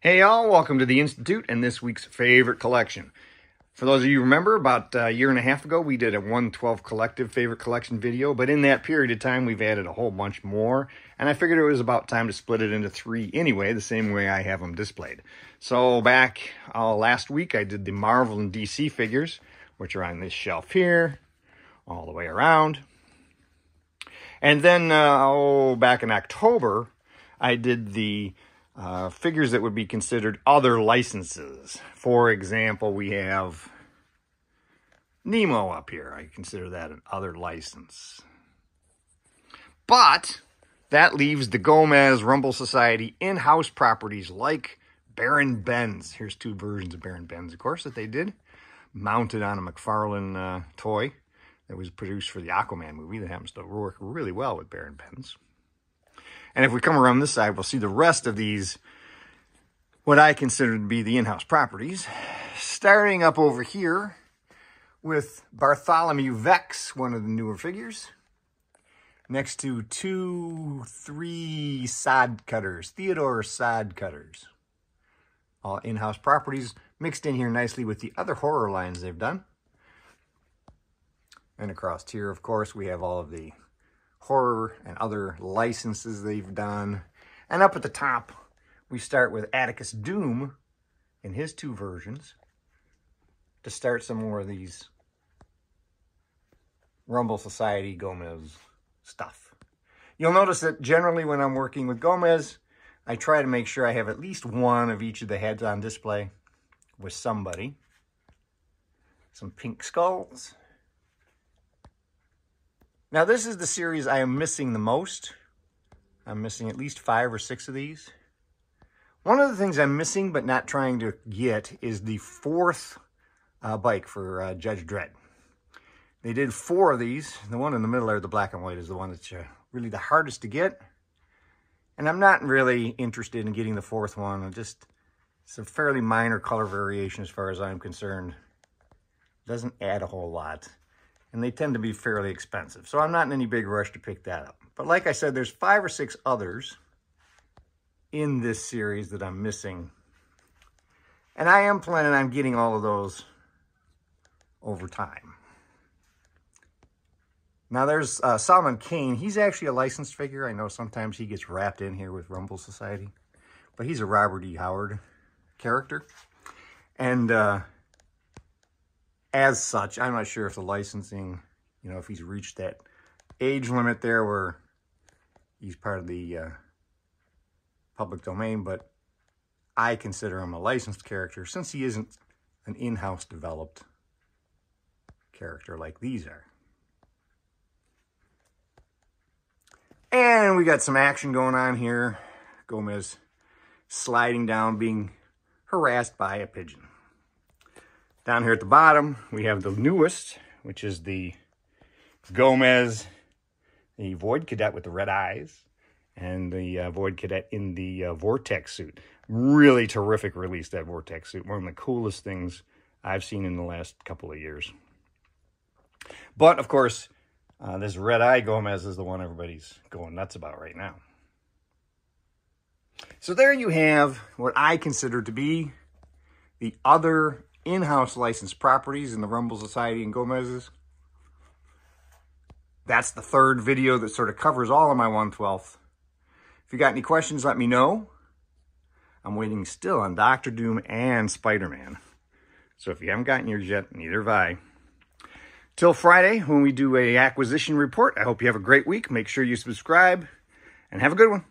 Hey y'all, welcome to the Institute and this week's favorite collection. For those of you who remember, about a year and a half ago, we did a 112 collective favorite collection video, but in that period of time, we've added a whole bunch more, and I figured it was about time to split it into three anyway, the same way I have them displayed. So back last week, I did the Marvel and DC figures, which are on this shelf here, all the way around. And then, back in October, I did the figures that would be considered other licenses. For example, we have Nemo up here. I consider that an other license. But that leaves the Gomez Rumble Society in-house properties like Baron Benz. Here's two versions of Baron Benz, of course, that they did. Mounted on a McFarlane toy that was produced for the Aquaman movie that happens to work really well with Baron Benz. And if we come around this side, we'll see the rest of these, what I consider to be the in-house properties. Starting up over here with Bartholomew Vex, one of the newer figures. Next to three sod cutters, Theodore sod cutters. All in-house properties mixed in here nicely with the other horror lines they've done. And across here, of course, we have all of the horror and other licenses they've done. And up at the top, we start with Atticus Doom in his two versions to start some more of these Rumble Society Gomez stuff. You'll notice that generally when I'm working with Gomez, I try to make sure I have at least one of each of the heads on display with somebody. Some pink skulls. Now, this is the series I am missing the most. I'm missing at least 5 or 6 of these. One of the things I'm missing but not trying to get is the fourth bike for Judge Dredd. They did 4 of these. The one in the middle there, the black and white, is the one that's really the hardest to get. And I'm not really interested in getting the 4th one. It's a fairly minor color variation as far as I'm concerned. Doesn't add a whole lot. And they tend to be fairly expensive. So I'm not in any big rush to pick that up. But like I said, there's 5 or 6 others in this series that I'm missing. And I am planning on getting all of those over time. Now there's Solomon Kane. He's actually a licensed figure. I know sometimes he gets wrapped in here with Rumble Society. But he's a Robert E. Howard character. And as such, I'm not sure if the licensing, if he's reached that age limit there where he's part of the public domain, but I consider him a licensed character since he isn't an in-house developed character like these are. And we got some action going on here. Gomez sliding down, being harassed by a pigeon. Down here at the bottom, we have the newest, which is the Gomez, the Void Cadet with the red eyes, and the Void Cadet in the Vortex suit. Really terrific release, that Vortex suit. One of the coolest things I've seen in the last couple of years. But, of course, this red eye Gomez is the one everybody's going nuts about right now. So there you have what I consider to be the other in-house licensed properties in the Rumble Society and Gomez's. That's the 3rd video that sort of covers all of my 1/12. If you got any questions, let me know. I'm waiting still on Dr. Doom and Spider-Man. So if you haven't gotten yours yet, neither have I. Till Friday, when we do a acquisition report, I hope you have a great week. Make sure you subscribe, and have a good one.